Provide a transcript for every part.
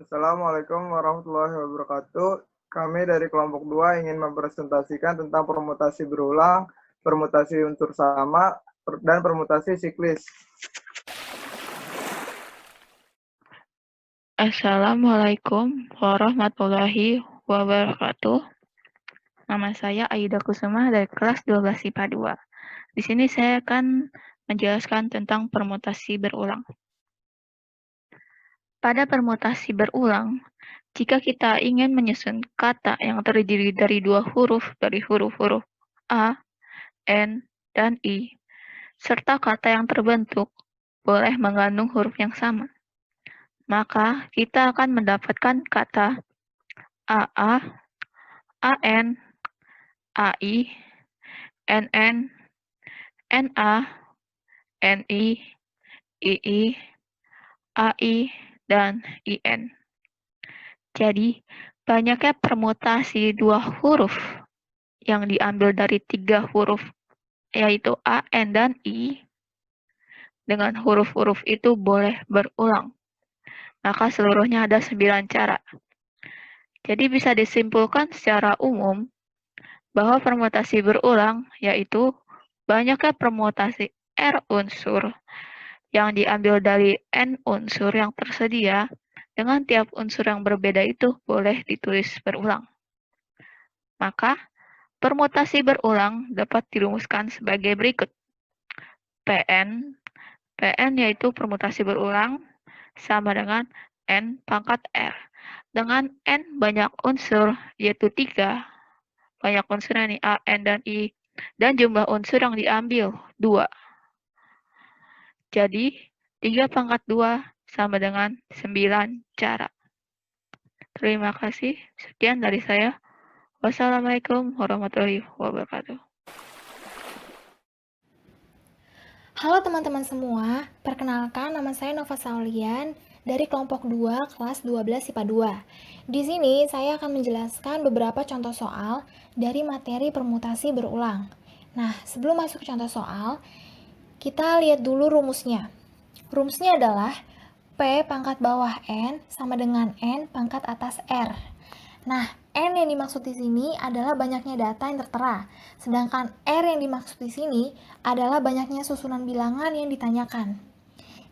Assalamualaikum warahmatullahi wabarakatuh. Kami dari kelompok 2 ingin mempresentasikan tentang permutasi berulang, permutasi unsur sama, dan permutasi siklis. Assalamualaikum warahmatullahi wabarakatuh. Nama saya Aida Kusuma dari kelas 12 IPA 2. Di sini saya akan menjelaskan tentang permutasi berulang. Pada permutasi berulang, jika kita ingin menyusun kata yang terdiri dari dua huruf dari huruf-huruf A, N, dan I, serta kata yang terbentuk boleh mengandung huruf yang sama, maka kita akan mendapatkan kata AA, AN, AI, NN, NA, NI, II, AI, dan IN. Jadi, banyaknya permutasi dua huruf yang diambil dari tiga huruf, yaitu A, N, dan I, dengan huruf-huruf itu boleh berulang. Maka seluruhnya ada 9 cara. Jadi bisa disimpulkan secara umum bahwa permutasi berulang yaitu banyaknya permutasi R unsur yang diambil dari N unsur yang tersedia dengan tiap unsur yang berbeda itu boleh ditulis berulang. Maka, permutasi berulang dapat dirumuskan sebagai berikut. PN yaitu permutasi berulang sama dengan N pangkat R. Dengan N banyak unsur, yaitu 3, banyak unsurnya nih A, N, dan I, dan jumlah unsur yang diambil 2. Jadi, 3 pangkat 2 sama dengan 9 cara. Terima kasih. Sekian dari saya. Wassalamualaikum warahmatullahi wabarakatuh. Halo teman-teman semua, perkenalkan nama saya Nova Saulian dari kelompok 2 kelas 12 IPA 2. Di sini saya akan menjelaskan beberapa contoh soal dari materi permutasi berulang. Nah, sebelum masuk ke contoh soal, kita lihat dulu rumusnya. Rumusnya adalah P pangkat bawah N sama dengan N pangkat atas R. Nah, N yang dimaksud di sini adalah banyaknya data yang tertera, sedangkan R yang dimaksud di sini adalah banyaknya susunan bilangan yang ditanyakan.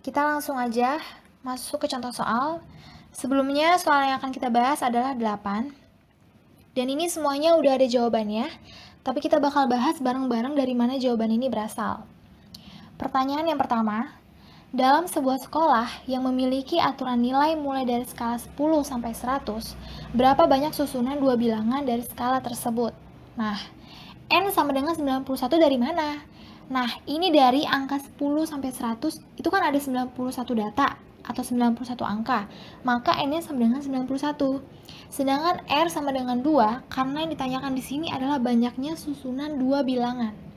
Kita langsung aja masuk ke contoh soal. Sebelumnya, soal yang akan kita bahas adalah 8. Dan ini semuanya udah ada jawabannya, tapi kita bakal bahas bareng-bareng dari mana jawaban ini berasal. Pertanyaan yang pertama, dalam sebuah sekolah yang memiliki aturan nilai mulai dari skala 10 sampai 100, berapa banyak susunan dua bilangan dari skala tersebut? Nah, N sama dengan 91 dari mana? Nah, ini dari angka 10 sampai 100, itu kan ada 91 data atau 91 angka, maka N-nya sama dengan 91. Sedangkan R sama dengan 2, karena yang ditanyakan di sini adalah banyaknya susunan dua bilangan.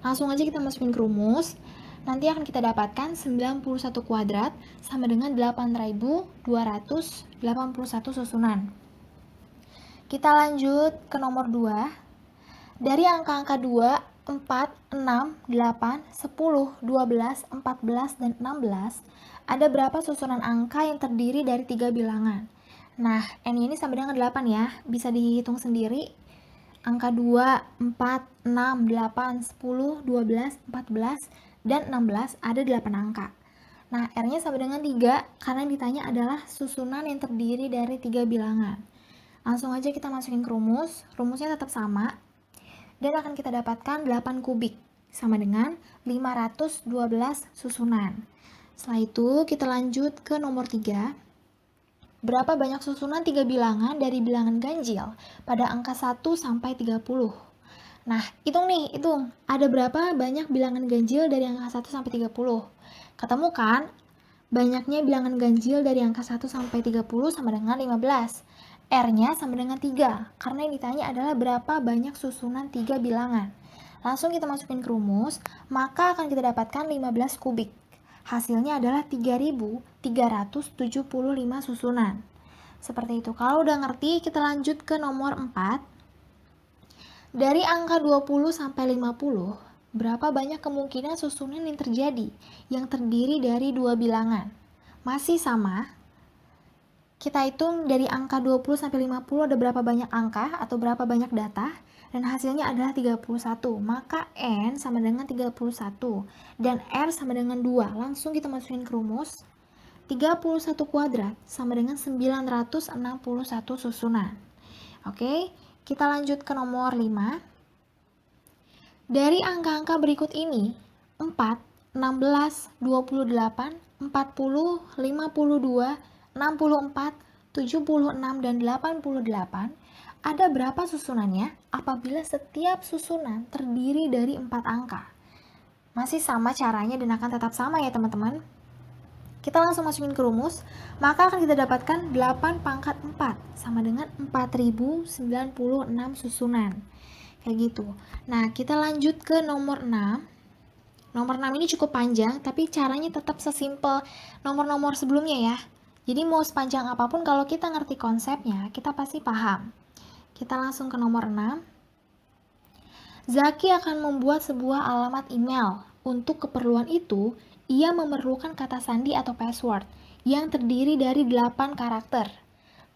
Langsung aja kita masukin ke rumus. Nanti akan kita dapatkan 91 kuadrat sama dengan 8.281 susunan. Kita lanjut ke nomor 2. Dari angka-angka 2, 4, 6, 8, 10, 12, 14, dan 16, ada berapa susunan angka yang terdiri dari 3 bilangan? Nah, N ini sama dengan 8 ya, bisa dihitung sendiri. Angka 2, 4, 6, 8, 10, 12, 14, dan 16 ada 8 angka. Nah, R-nya sama dengan 3 karena yang ditanya adalah susunan yang terdiri dari 3 bilangan. Langsung aja kita masukin ke rumus. Rumusnya tetap sama. Dan akan kita dapatkan 8 kubik sama dengan 512 susunan. Setelah itu kita lanjut ke nomor 3. Berapa banyak susunan 3 bilangan dari bilangan ganjil pada angka 1 sampai 30? Nah, hitung nih, hitung. Ada berapa banyak bilangan ganjil dari angka 1 sampai 30? Ketemu kan? Banyaknya bilangan ganjil dari angka 1 sampai 30 sama dengan 15. R-nya sama dengan 3, karena yang ditanya adalah berapa banyak susunan 3 bilangan. Langsung kita masukin ke rumus, maka akan kita dapatkan 15 kubik. Hasilnya adalah 3.375 susunan. Seperti itu. Kalau udah ngerti, kita lanjut ke nomor 4. Dari angka 20 sampai 50, berapa banyak kemungkinan susunan yang terjadi yang terdiri dari dua bilangan? Masih sama. kita hitung dari angka 20 sampai 50 ada berapa banyak angka atau berapa banyak data, dan hasilnya adalah 31. Maka N sama dengan 31, dan R sama dengan 2. Langsung kita masukin ke rumus. 31 kuadrat sama dengan 961 susunan. Oke, kita lanjut ke nomor 5. Dari angka-angka berikut ini, 4, 16, 28, 40, 52, 64, 76, dan 88, ada berapa susunannya apabila setiap susunan terdiri dari 4 angka? Masih sama caranya dan akan tetap sama ya teman-teman. Kita langsung masukin ke rumus, maka akan kita dapatkan 8 pangkat 4 sama dengan 4096 susunan. Kayak gitu. Nah, kita lanjut ke nomor 6. Nomor 6 ini cukup panjang, tapi caranya tetap sesimpel nomor-nomor sebelumnya ya. Jadi mau sepanjang apapun kalau kita ngerti konsepnya, kita pasti paham. Kita langsung ke nomor 6. Zaki akan membuat sebuah alamat email. Untuk keperluan itu, ia memerlukan kata sandi atau password yang terdiri dari 8 karakter.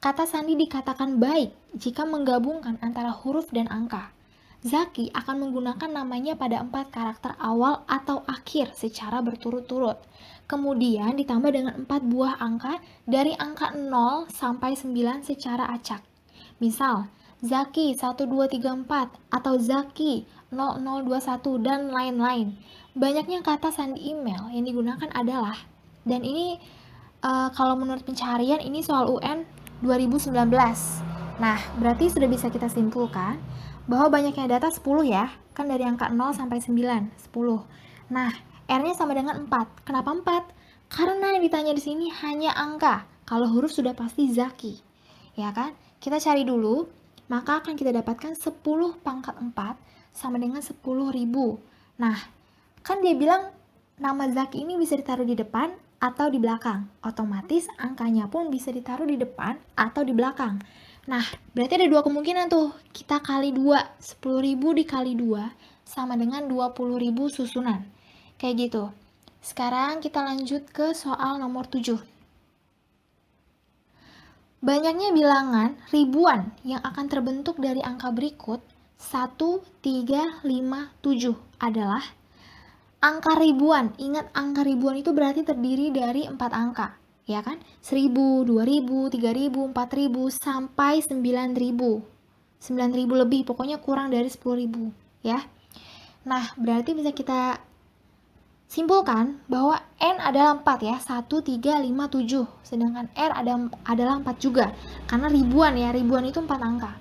Kata sandi dikatakan baik jika menggabungkan antara huruf dan angka. Zaki akan menggunakan namanya pada 4 karakter awal atau akhir secara berturut-turut. Kemudian ditambah dengan 4 buah angka dari angka 0 sampai 9 secara acak. Misal, Zaki 1234 atau Zaki 0021 dan lain-lain. Banyaknya kata sandi email yang digunakan adalah, dan ini kalau menurut pencarian ini soal UN 2019. Nah, berarti sudah bisa kita simpulkan bahwa banyaknya data 10 ya, kan dari angka 0 sampai 9, 10. Nah, R-nya sama dengan 4. Kenapa 4? Karena yang ditanya di sini hanya angka. Kalau huruf sudah pasti Zaki. Ya kan? Kita cari dulu, maka akan kita dapatkan 10 pangkat 4 sama dengan 10.000. Nah, kan dia bilang nama Zaki ini bisa ditaruh di depan atau di belakang. Otomatis angkanya pun bisa ditaruh di depan atau di belakang. Nah, berarti ada 2 kemungkinan tuh. Kita kali 2, 10.000 dikali 2 sama dengan 20.000 susunan. Kayak gitu. Sekarang kita lanjut ke soal nomor 7. Banyaknya bilangan ribuan yang akan terbentuk dari angka berikut 1, 3, 5, 7 adalah angka ribuan. Ingat, angka ribuan itu berarti terdiri dari 4 angka. Ya kan? 1000, 2000, 3000, 4000, sampai 9000. 9000 lebih, pokoknya kurang dari 10.000. Ya. Nah, berarti bisa kita simpulkan bahwa N adalah 4 ya, 1, 3, 5, 7. Sedangkan R adalah 4 juga. Karena ribuan ya, ribuan itu 4 angka.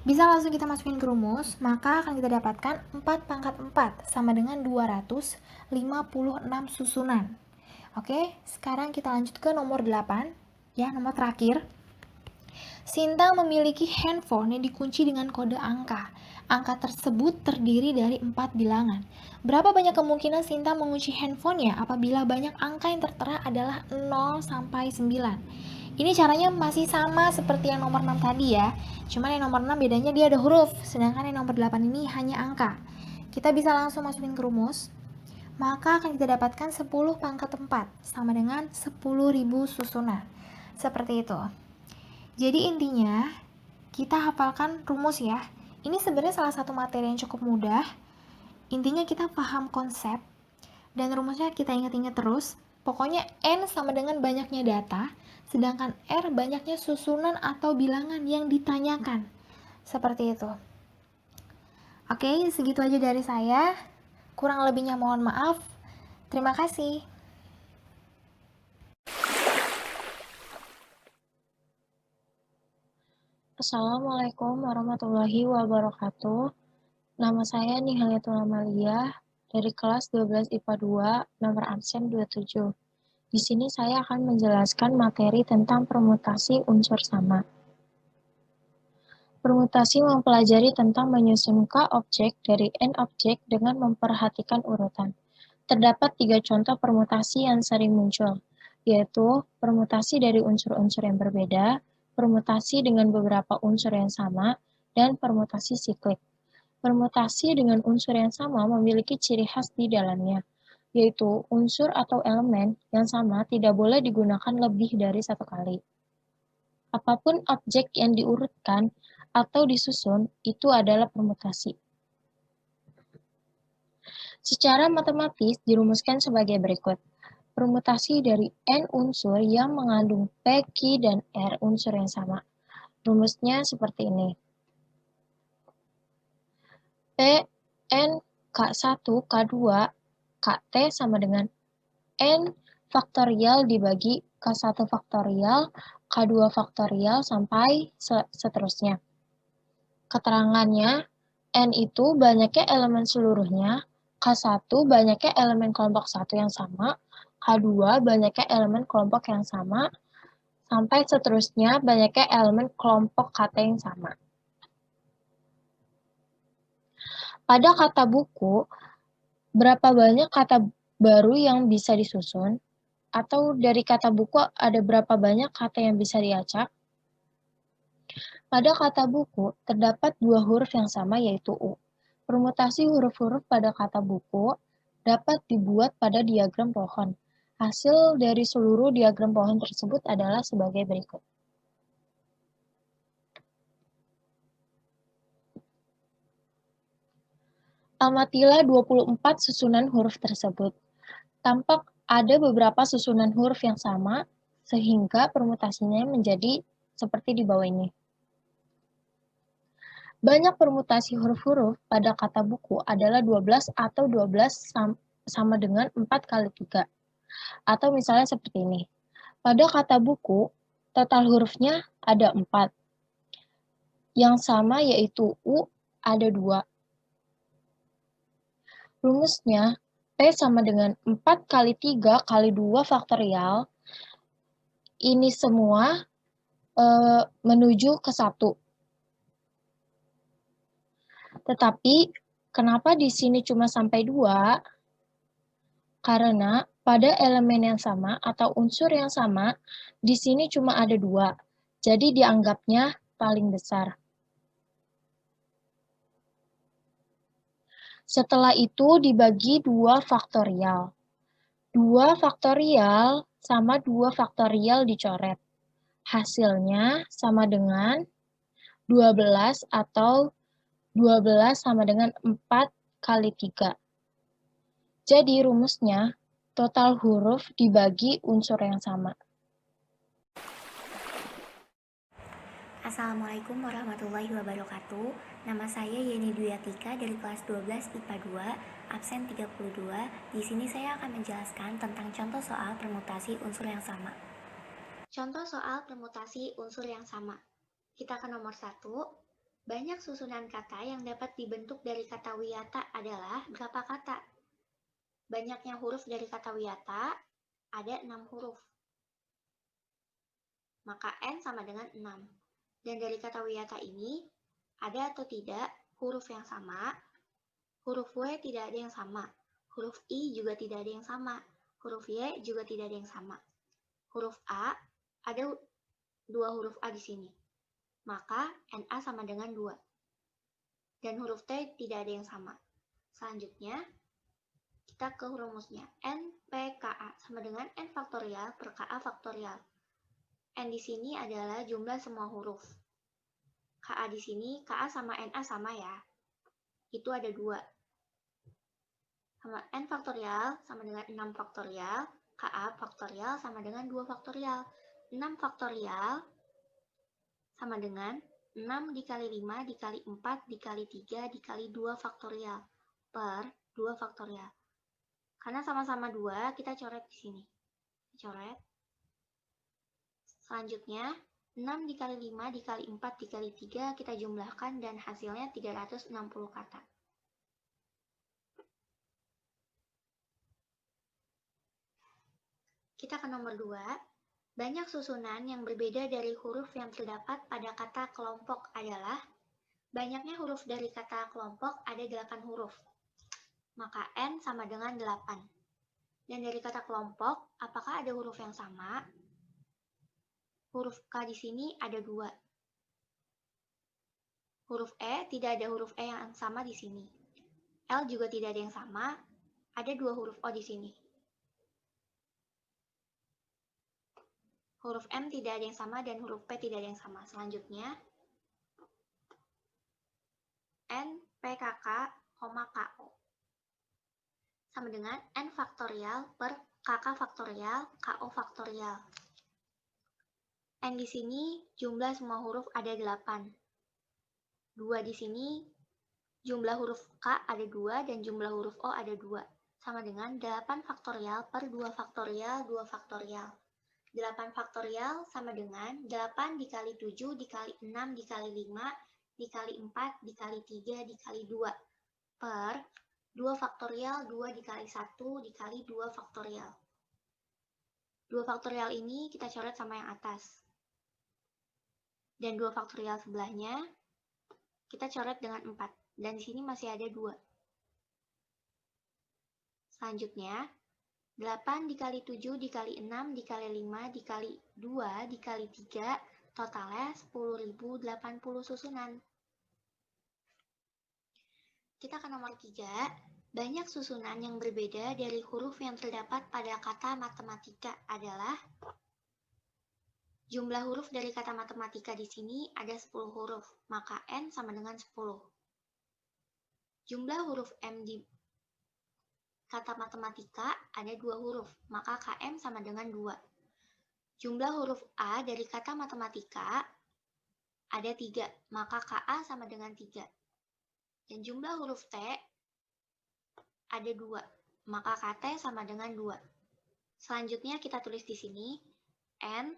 Bisa langsung kita masukin ke rumus, maka akan kita dapatkan 4 pangkat 4 sama dengan 256 susunan. Oke, sekarang kita lanjut ke nomor 8, ya, nomor terakhir. Sinta memiliki handphone yang dikunci dengan kode angka. Angka tersebut terdiri dari 4 bilangan. Berapa banyak kemungkinan Sinta mengunci handphonenya apabila banyak angka yang tertera adalah 0 sampai 9? Ini caranya masih sama seperti yang nomor 6 tadi ya. Cuman yang nomor 6 bedanya dia ada huruf, sedangkan yang nomor 8 ini hanya angka. Kita bisa langsung masukin ke rumus. Maka akan kita dapatkan 10 pangkat 4 sama dengan 10.000 susunan. Seperti itu. Jadi intinya, kita hafalkan rumus ya. Ini sebenarnya salah satu materi yang cukup mudah. Intinya kita paham konsep, dan rumusnya kita ingat-ingat terus. Pokoknya N sama dengan banyaknya data, sedangkan R banyaknya susunan atau bilangan yang ditanyakan. Seperti itu. Oke, segitu aja dari saya. Kurang lebihnya mohon maaf. Terima kasih. Assalamualaikum warahmatullahi wabarakatuh. Nama saya Nihaliatul Amalia dari kelas 12 IPA 2, nomor absen 27. Di sini saya akan menjelaskan materi tentang permutasi unsur sama. Permutasi mempelajari tentang menyusun K objek dari N objek dengan memperhatikan urutan. Terdapat 3 contoh permutasi yang sering muncul, yaitu permutasi dari unsur-unsur yang berbeda, permutasi dengan beberapa unsur yang sama, dan permutasi siklik. Permutasi dengan unsur yang sama memiliki ciri khas di dalamnya, yaitu unsur atau elemen yang sama tidak boleh digunakan lebih dari 1 kali. Apapun objek yang diurutkan atau disusun, itu adalah permutasi. Secara matematis dirumuskan sebagai berikut. Permutasi dari N unsur yang mengandung P, Q, dan R unsur yang sama. Rumusnya seperti ini. P, N, K1, K2, KT sama dengan N faktorial dibagi K1 faktorial, K2 faktorial, sampai seterusnya. Keterangannya, N itu banyaknya elemen seluruhnya, K1 banyaknya elemen kelompok 1 yang sama, K2 banyaknya elemen kelompok yang sama, sampai seterusnya banyaknya elemen kelompok KT yang sama. Pada kata buku, berapa banyak kata baru yang bisa disusun? Atau dari kata buku ada berapa banyak kata yang bisa diacak? Pada kata buku, terdapat dua huruf yang sama yaitu U. Permutasi huruf-huruf pada kata buku dapat dibuat pada diagram pohon. Hasil dari seluruh diagram pohon tersebut adalah sebagai berikut. Amatilah 24 susunan huruf tersebut. Tampak ada beberapa susunan huruf yang sama, sehingga permutasinya menjadi seperti di bawah ini. Banyak permutasi huruf-huruf pada kata buku adalah 12 atau 12 sama dengan 4 kali 3. Atau misalnya seperti ini. Pada kata buku, total hurufnya ada 4. Yang sama yaitu U ada 2. Rumusnya, P sama dengan 4 kali 3 kali 2 faktorial. Ini semua menuju ke 1. Tetapi, kenapa di sini cuma sampai 2? Karena pada elemen yang sama atau unsur yang sama, di sini cuma ada 2. Jadi dianggapnya paling besar. Setelah itu dibagi 2 faktorial. 2 faktorial sama 2 faktorial dicoret. Hasilnya sama dengan 12 atau 12 sama dengan 4 kali 3. Jadi rumusnya, total huruf dibagi unsur yang sama. Assalamualaikum warahmatullahi wabarakatuh. Nama saya Yeni Duyatika dari kelas 12 IPA 2, absen 32. Di sini saya akan menjelaskan tentang contoh soal permutasi unsur yang sama. Contoh soal permutasi unsur yang sama. Kita ke nomor 1. Banyak susunan kata yang dapat dibentuk dari kata wiyata adalah berapa kata? Banyaknya huruf dari kata wiyata ada 6 huruf. Maka N sama dengan 6. Dan dari kata wiyata ini, ada atau tidak huruf yang sama? Huruf W tidak ada yang sama. Huruf I juga tidak ada yang sama. Huruf Y juga tidak ada yang sama. Huruf A, ada 2 huruf A di sini. Maka NA sama dengan 2. Dan huruf T tidak ada yang sama. Selanjutnya, kita ke rumusnya. N, P, KA sama dengan N faktorial per KA faktorial. N di sini adalah jumlah semua huruf. KA di sini, KA sama NA sama ya. Itu ada 2. Sama N faktorial sama dengan 6 faktorial. KA faktorial sama dengan 2 faktorial. 6 faktorial sama dengan 6 dikali 5 dikali 4 dikali 3 dikali 2 faktorial per 2 faktorial. Karena sama-sama 2, kita coret di sini. Coret. Selanjutnya, 6 dikali 5 dikali 4 dikali 3 kita jumlahkan dan hasilnya 360 kata. Kita ke nomor 2. Banyak susunan yang berbeda dari huruf yang terdapat pada kata kelompok adalah banyaknya huruf dari kata kelompok ada 8 huruf. Maka N sama dengan 8. Dan dari kata kelompok, apakah ada huruf yang sama? Huruf K di sini ada 2. Huruf E tidak ada huruf E yang sama di sini. L juga tidak ada yang sama. Ada 2 huruf O di sini. Huruf M tidak ada yang sama dan huruf P tidak ada yang sama. Selanjutnya, N, PKK, KO. Sama dengan N faktorial per KK faktorial, KO faktorial. N di sini jumlah semua huruf ada 8. 2 di sini jumlah huruf K ada 2 dan jumlah huruf O ada 2. Sama dengan 8 faktorial per 2 faktorial, 2 faktorial. 8 faktorial sama dengan 8 dikali 7 dikali 6 dikali 5 dikali 4 dikali 3 dikali 2 per 2 faktorial 2 dikali 1 dikali 2 faktorial. 2 faktorial ini kita coret sama yang atas. Dan 2 faktorial sebelahnya kita coret dengan 4. Dan di sini masih ada 2. Selanjutnya, 8 dikali 7 dikali 6 dikali 5 dikali 2 dikali 3, totalnya 10.080 susunan. Kita ke nomor 3. Banyak susunan yang berbeda dari huruf yang terdapat pada kata matematika adalah jumlah huruf dari kata matematika di sini ada 10 huruf, maka N sama dengan 10. Jumlah huruf M di kata matematika ada 2 huruf, maka KM sama dengan 2. Jumlah huruf A dari kata matematika ada 3, maka KA sama dengan 3. Dan jumlah huruf T ada 2, maka KT sama dengan 2. Selanjutnya kita tulis di sini N,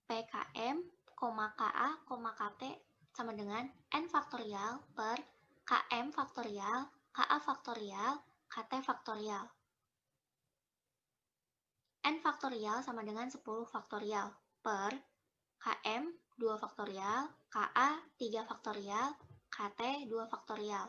PKM, KA, KT sama dengan N faktorial per KM faktorial, KA faktorial, KT faktorial. N faktorial sama dengan 10 faktorial per KM 2 faktorial, KA 3 faktorial, KT 2 faktorial.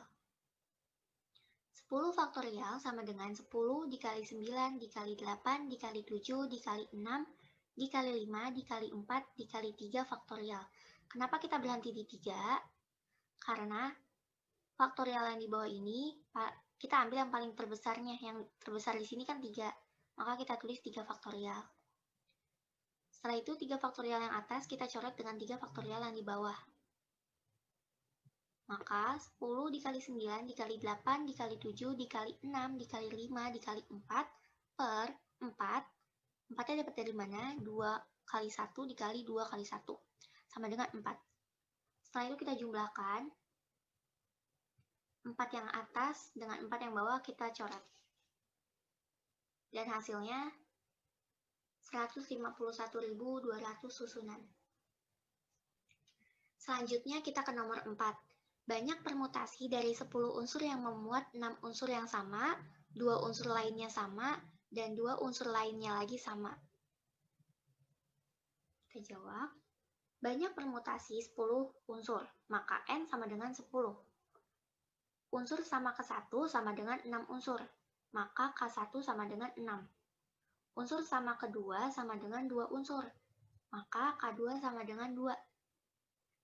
10 faktorial sama dengan 10 dikali 9 dikali 8 dikali 7 dikali 6 dikali 5 dikali 4 dikali 3 faktorial. Kenapa kita berhenti di 3? Karena faktorial yang di bawah ini kita ambil yang paling terbesarnya. Yang terbesar di sini kan 3. Maka kita tulis 3 faktorial. Setelah itu 3 faktorial yang atas kita coret dengan 3 faktorial yang di bawah. Maka 10 dikali 9 dikali 8 dikali 7 dikali 6 dikali 5 dikali 4 per 4. 4-nya dapat dari mana? 2 kali 1 dikali 2 kali 1. Sama dengan 4. Setelah itu kita jumlahkan. 4 yang atas dengan 4 yang bawah kita coret. Dan hasilnya 151.200 susunan. Selanjutnya kita ke nomor 4. Banyak permutasi dari 10 unsur yang memuat 6 unsur yang sama, 2 unsur lainnya sama, dan 2 unsur lainnya lagi sama. Kita jawab. Banyak permutasi 10 unsur, maka N sama dengan 10. Unsur sama ke 1 sama dengan 6 unsur, maka K1 sama dengan 6. Unsur sama ke 2 sama dengan 2 unsur, maka K2 sama dengan 2.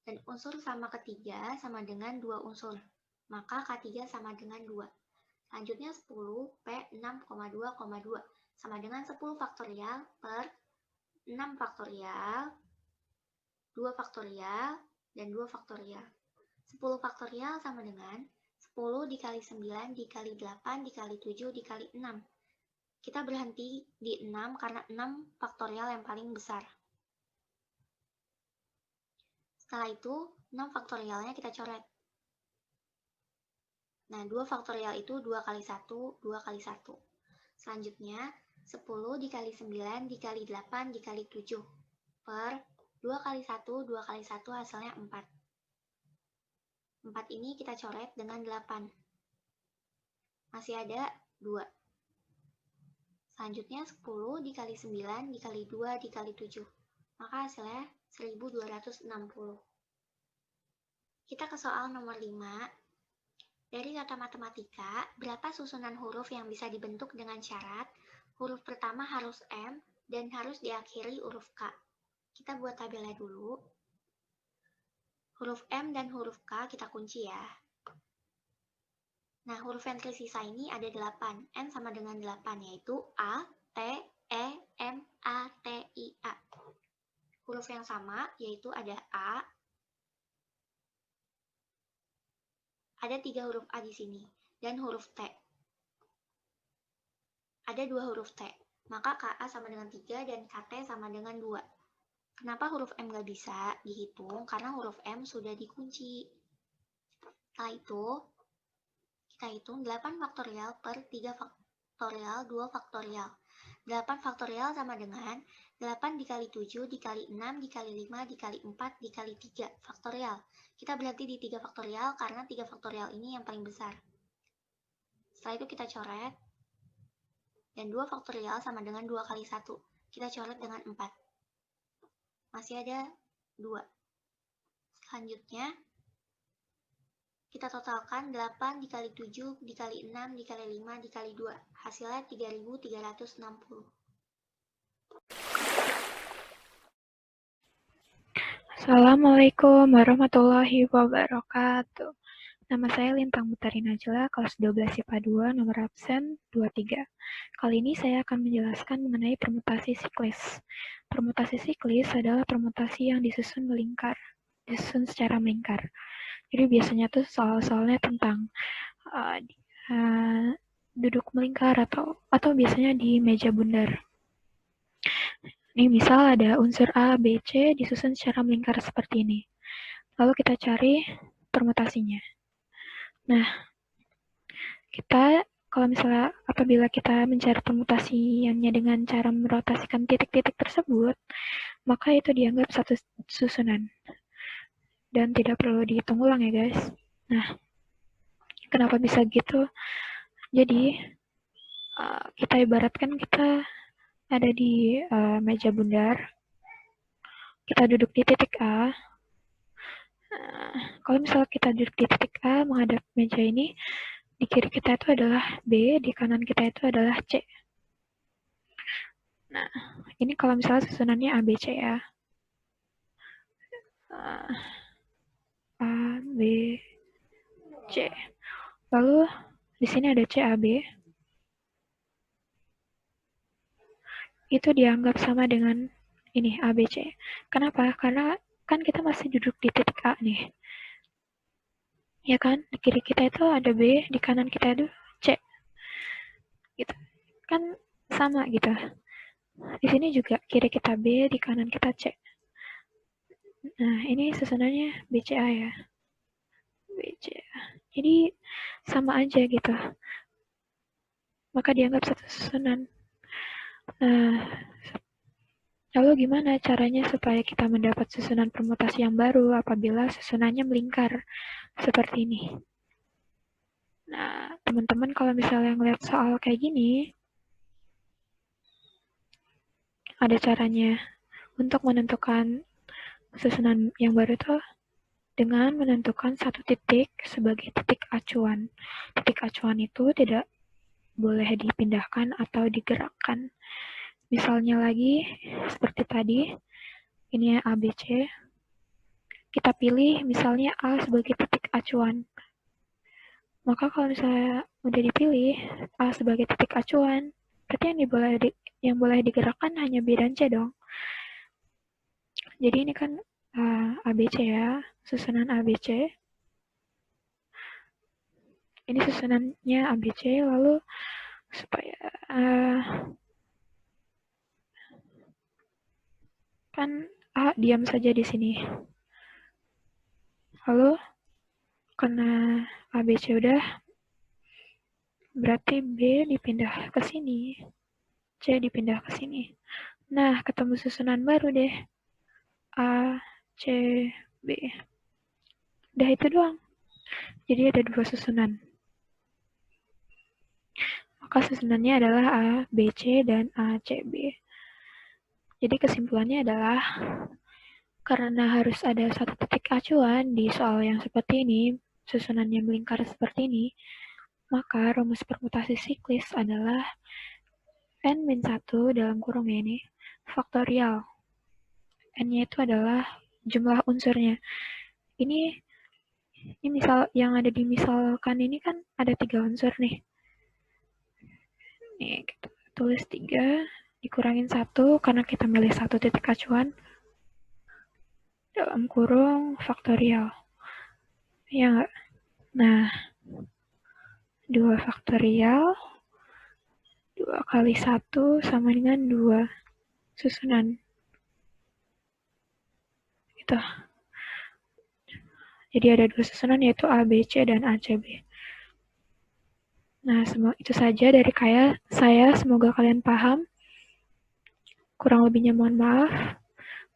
Dan unsur sama ke 3 sama dengan 2 unsur, maka K3 sama dengan 2. Selanjutnya 10 P 6,2,2 sama dengan 10 faktorial per 6 faktorial, 2 faktorial, dan 2 faktorial. 10 faktorial sama dengan 10 dikali 9 dikali 8 dikali 7 dikali 6. Kita berhenti di 6 karena 6 faktorial yang paling besar. Setelah itu, 6 faktorialnya kita coret. Nah, 2 faktorial itu 2 kali 1, 2 kali 1. Selanjutnya, 10 dikali 9 dikali 8 dikali 7 per 2 kali 1, 2 kali 1 hasilnya 4. 4 ini kita coret dengan 8. Masih ada 2. Selanjutnya 10 dikali 9 dikali 2 dikali 7. Maka hasilnya 1260. Kita ke soal nomor 5. Dari kata matematika, berapa susunan huruf yang bisa dibentuk dengan syarat huruf pertama harus M dan harus diakhiri huruf K? Kita buat tabelnya dulu. Huruf M dan huruf K kita kunci ya. Nah, huruf yang tersisa ini ada 8. N sama dengan 8, yaitu A, T, E-M-A-T-I-A. Huruf yang sama yaitu ada A. Ada 3 huruf A di sini dan huruf T. Ada 2 huruf T. Maka KA sama dengan 3 dan KT sama dengan 2. Kenapa huruf M nggak bisa dihitung? Karena huruf M sudah dikunci. Setelah itu, kita hitung 8 faktorial per 3 faktorial 2 faktorial. 8 faktorial sama dengan 8 dikali 7 dikali 6 dikali 5 dikali 4 dikali 3 faktorial. Kita berhenti di 3 faktorial karena 3 faktorial ini yang paling besar. Setelah itu kita coret. Dan 2 faktorial sama dengan 2 kali 1. Kita coret dengan 4. Masih ada 2. Selanjutnya, kita totalkan 8 dikali 7 dikali 6 dikali 5 dikali 2. Hasilnya 3.360. Assalamualaikum warahmatullahi wabarakatuh. Nama saya Lintang Mutari Najla, kelas 12 IPA 2, nomor absen 23. Kali ini saya akan menjelaskan mengenai permutasi siklis. Permutasi siklis adalah permutasi yang disusun secara melingkar. Jadi biasanya tuh soal-soalnya tentang duduk melingkar atau biasanya di meja bundar. Ini misal ada unsur A, B, C disusun secara melingkar seperti ini. Lalu kita cari permutasinya. Nah, kalau misalnya apabila kita mencari permutasiannya dengan cara merotasikan titik-titik tersebut, maka itu dianggap satu susunan. Dan tidak perlu dihitung ulang ya guys. Nah, kenapa bisa gitu? Jadi, kita ibaratkan kita ada di meja bundar. Kita duduk di titik A. Kalau misalnya kita duduk di titik A menghadap meja ini, di kiri kita itu adalah B, di kanan kita itu adalah C. Nah, ini kalau misalnya susunannya A, B, C ya. A, B, C. Lalu di sini ada C, A, B. Itu dianggap sama dengan ini, A, B, C. Kenapa? Karena kan kita masih duduk di titik A nih. Ya kan, di kiri kita itu ada B, di kanan kita itu C. Gitu. Kan sama gitu. Di sini juga kiri kita B, di kanan kita C. Nah, ini susunannya BCA ya. BCA. Jadi sama aja gitu. Maka dianggap satu susunan. Nah, lalu gimana caranya supaya kita mendapat susunan permutasi yang baru apabila susunannya melingkar seperti ini? Nah, teman-teman kalau misalnya ngeliat soal kayak gini, ada caranya untuk menentukan susunan yang baru tuh dengan menentukan satu titik sebagai titik acuan. Titik acuan itu tidak boleh dipindahkan atau digerakkan. Misalnya lagi, seperti tadi, ini A, B, C. Kita pilih misalnya A sebagai titik acuan. Maka kalau misalnya udah dipilih A sebagai titik acuan, berarti yang boleh digerakkan hanya B dan C dong. Jadi ini kan A, B, C ya, susunan A, B, C. Ini susunannya A, B, C, lalu supaya kan A diam saja di sini. Lalu karena A, B, C udah, berarti B dipindah ke sini, C dipindah ke sini. Nah, ketemu susunan baru deh. A, C, B. Udah itu doang. Jadi ada 2 susunan. Maka susunannya adalah A, B, C, dan A, C, B. Jadi kesimpulannya adalah karena harus ada satu titik acuan di soal yang seperti ini, susunannya melingkar seperti ini, maka rumus permutasi siklis adalah N-1 dalam kurung ini faktorial. N-nya itu adalah jumlah unsurnya. Ini misal yang ada di misalkan ini kan ada 3 unsur nih. Nih, kita tulis 3. dikurangin 1 karena kita milih 1 titik acuan, dalam kurung faktorial. Ya nggak? Nah, 2 faktorial, 2 kali 1 sama dengan 2 susunan. Gitu. Jadi ada 2 susunan yaitu ABC dan ACB. Nah, itu saja dari saya. Semoga kalian paham. Kurang lebihnya mohon maaf.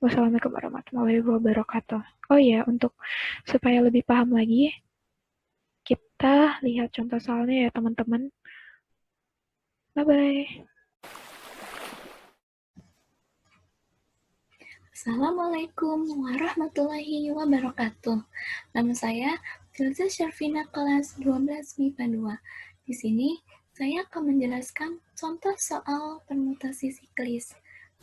Wassalamualaikum warahmatullahi wabarakatuh. Oh iya, supaya lebih paham lagi, kita lihat contoh soalnya ya teman-teman. Bye-bye. Assalamualaikum warahmatullahi wabarakatuh. Nama saya Filza Syarfina kelas 12 MIPA 2. Di sini saya akan menjelaskan contoh soal permutasi siklis.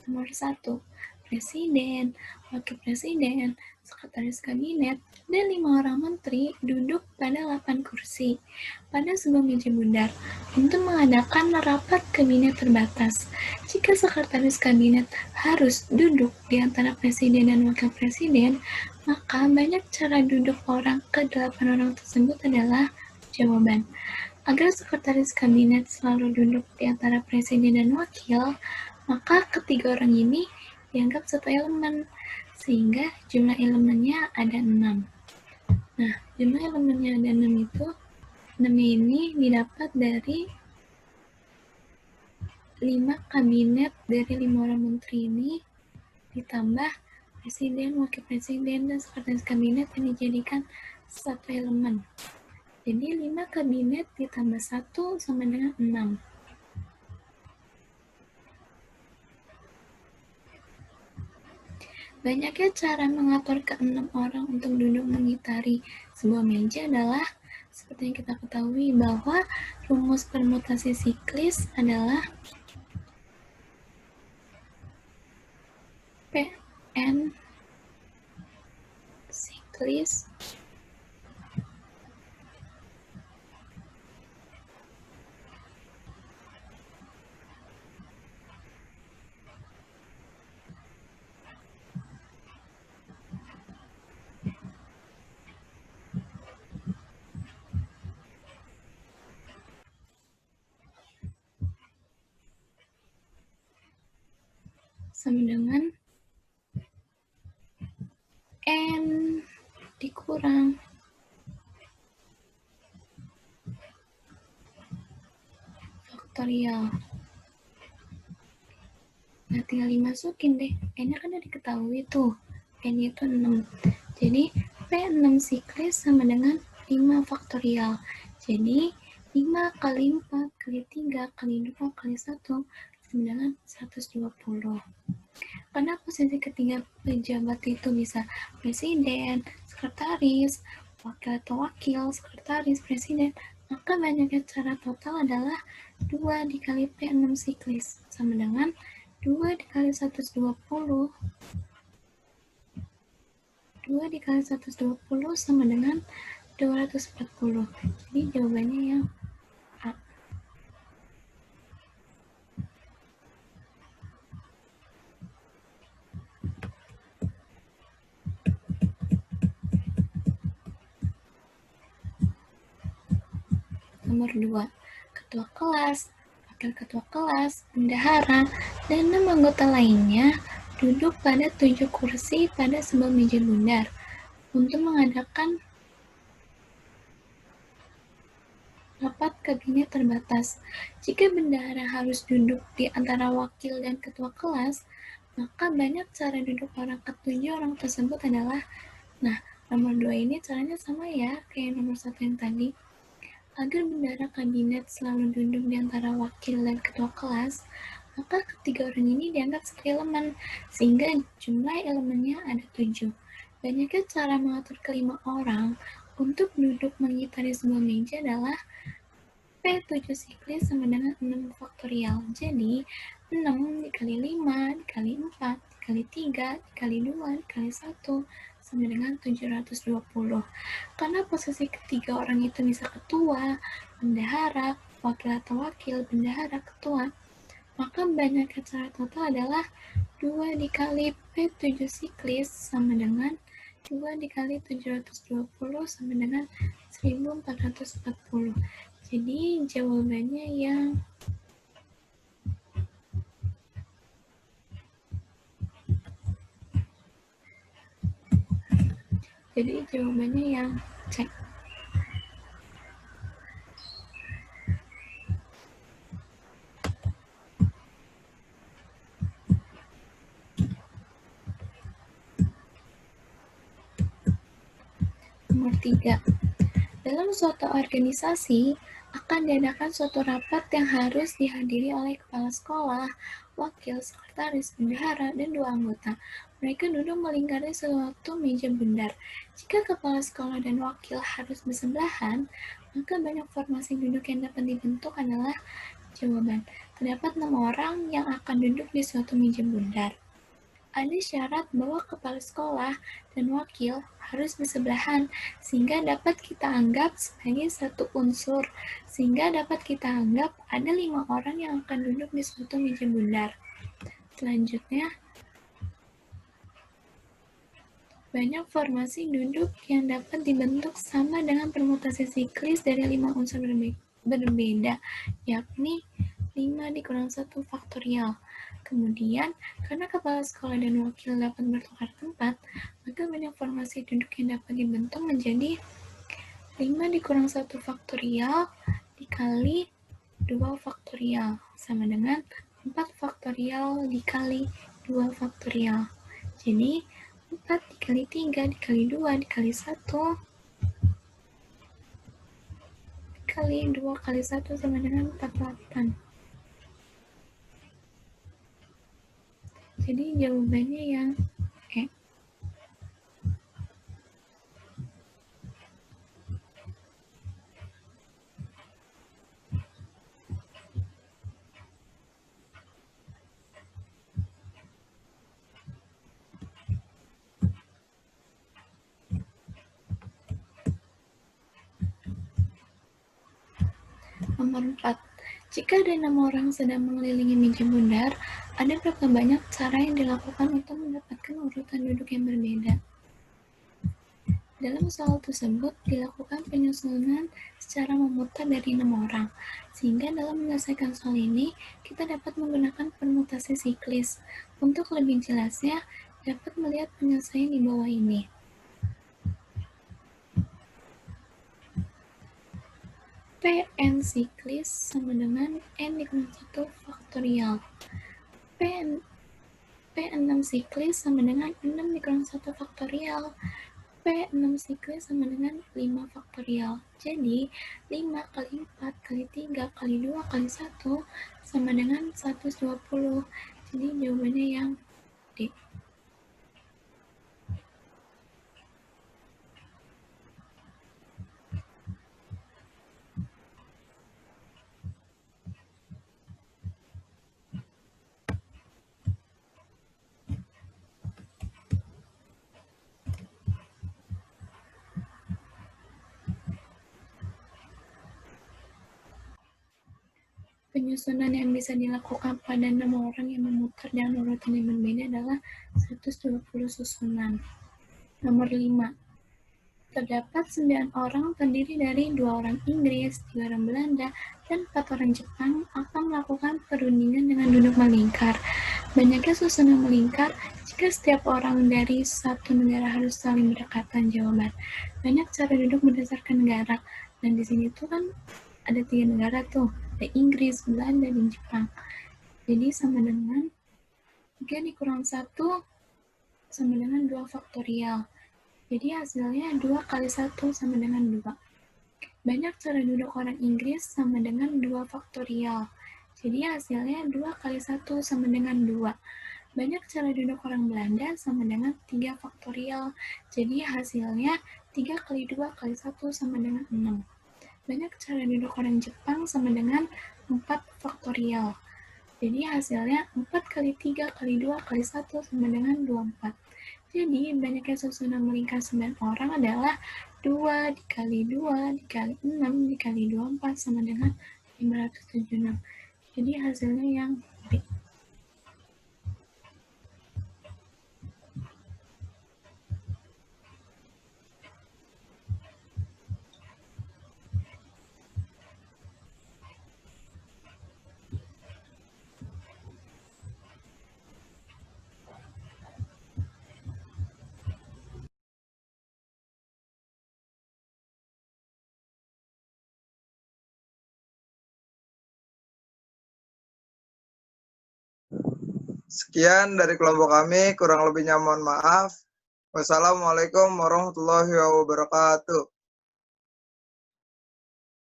Nomor 1, Presiden, Wakil Presiden, Sekretaris Kabinet, dan 5 orang menteri duduk pada 8 kursi pada sebuah meja bundar untuk mengadakan rapat kabinet terbatas. Jika Sekretaris Kabinet harus duduk di antara Presiden dan Wakil Presiden, maka banyak cara duduk orang ke-8 orang tersebut adalah jawaban. Agar Sekretaris Kabinet selalu duduk di antara Presiden dan Wakil, maka ketiga orang ini dianggap satu elemen, sehingga jumlah elemennya ada 6. Nah, jumlah elemennya ada 6 itu, 6 ini didapat dari 5 kabinet dari 5 orang menteri ini, ditambah Presiden, Wakil Presiden, dan Sekretaris Kabinet yang dijadikan satu elemen. Jadi 5 kabinet ditambah 1 sama dengan 6. Banyaknya cara mengatur ke-6 orang untuk duduk mengitari sebuah meja adalah seperti yang kita ketahui bahwa rumus permutasi siklis adalah Pn siklis sama dengan N dikurang faktorial. Nah, tinggal dimasukin deh. N-nya kan udah diketahui tuh. N itu 6. Jadi, P6 siklis sama dengan 5 faktorial. Jadi, 5 kali 4 kali 3 kali 2 kali 1 sama dengan 120. Karena posisi ketiga pejabat itu bisa presiden, sekretaris, wakil atau wakil, sekretaris, presiden, maka banyaknya cara total adalah 2 dikali P6 siklis sama dengan 2 dikali 120. 2 dikali 120 sama dengan 240. Jadi jawabannya yang A. Nomor 2, ketua kelas, wakil ketua kelas, bendahara, dan 6 anggota lainnya duduk pada 7 kursi pada sebuah meja bundar untuk mengadakan rapat kabinet terbatas. Jika bendahara harus duduk di antara wakil dan ketua kelas, maka banyak cara duduk orang ketujuh orang tersebut adalah, nah, nomor 2 ini caranya sama ya, kayak nomor 1 yang tadi. Agar bendahara kabinet selalu duduk di antara wakil dan ketua kelas, maka ketiga orang ini dianggap satu elemen, sehingga jumlah elemennya ada 7. Banyaknya cara mengatur kelima orang untuk duduk mengitari sebuah meja adalah P7 siklis sama dengan 6 faktorial. Jadi, 6 dikali 5, dikali 4, dikali 3, dikali 2, dikali 1, sama dengan 720. Karena posisi ketiga orang itu bisa ketua, bendahara, wakil atau wakil, bendahara, ketua, maka banyaknya cara total adalah 2 dikali P7 siklis sama dengan 2 dikali 720 sama dengan 1440. Jadi jawabannya yang C. Nomor 3. Dalam suatu organisasi, akan diadakan suatu rapat yang harus dihadiri oleh kepala sekolah, wakil, sekretaris, bendahara, dan 2 anggota. Mereka duduk melingkari suatu meja bundar. Jika kepala sekolah dan wakil harus bersebelahan, maka banyak formasi duduk yang dapat dibentuk adalah jawaban. Terdapat 6 orang yang akan duduk di suatu meja bundar. Ada syarat bahwa kepala sekolah dan wakil harus bersebelahan, sehingga dapat kita anggap sebagai satu unsur, sehingga dapat kita anggap ada 5 orang yang akan duduk di suatu meja bundar. Selanjutnya, banyak formasi duduk yang dapat dibentuk sama dengan permutasi siklis dari 5 unsur berbeda, yakni 5 dikurang 1 faktorial. Kemudian, karena kepala sekolah dan wakil dapat bertukar tempat, maka banyak formasi duduk yang dapat dibentuk menjadi 5 dikurang 1 faktorial dikali 2 faktorial, sama dengan 4 faktorial dikali 2 faktorial. Jadi, 4 dikali 3 dikali 2 dikali 1 dikali 2 kali 1 sama dengan 48. Jadi jawabannya yang E. Nomor 4. Jika ada 6 orang sedang mengelilingi meja bundar, ada berapa banyak cara yang dilakukan untuk mendapatkan urutan duduk yang berbeda? Dalam soal tersebut, dilakukan penyusunan secara memutar dari 6 orang, sehingga dalam menyelesaikan soal ini, kita dapat menggunakan permutasi siklis. Untuk lebih jelasnya, dapat melihat penyelesaian di bawah ini. Pn siklis sama dengan n dikurang 1 faktorial. P6 siklis sama dengan 6 dikurang 1 faktorial. P6 siklis sama dengan 5 faktorial. Jadi, 5 kali 4 kali 3 kali 2 kali 1 sama dengan 120. Jadi, jawabannya yang D. Penyusunan yang bisa dilakukan pada 6 orang yang memutar dengan urutan yang berbeda adalah 120 susunan. Nomor 5. Terdapat 9 orang terdiri dari 2 orang Inggris, 3 orang Belanda, dan 4 orang Jepang akan melakukan perundingan dengan duduk melingkar. Banyaknya susunan melingkar jika setiap orang dari satu negara harus saling berdekatan. Jawaban. Banyak cara duduk berdasarkan negara. Dan di sini tuh kan ada 3 negara tuh. Ada Inggris, Belanda, dan Jepang. Jadi sama dengan 3 dikurang 1 sama dengan 2 faktorial. Jadi hasilnya 2 kali 1 sama dengan 2. Banyak cara duduk orang Inggris sama dengan 2 faktorial. Jadi hasilnya 2 kali 1 sama dengan 2. Banyak cara duduk orang Belanda sama dengan 3 faktorial. Jadi hasilnya 3 kali 2 kali 1 sama dengan 6. Banyak cara duduk orang Jepang sama dengan 4 faktorial. Jadi hasilnya 4 kali 3 kali 2 kali 1 sama dengan 24. Jadi banyaknya susunan melingkar 9 orang adalah 2 dikali 2 dikali 6 dikali 24 sama dengan 576. Jadi hasilnya yang Sekian dari kelompok kami, kurang lebihnya mohon maaf. Wassalamualaikum warahmatullahi wabarakatuh.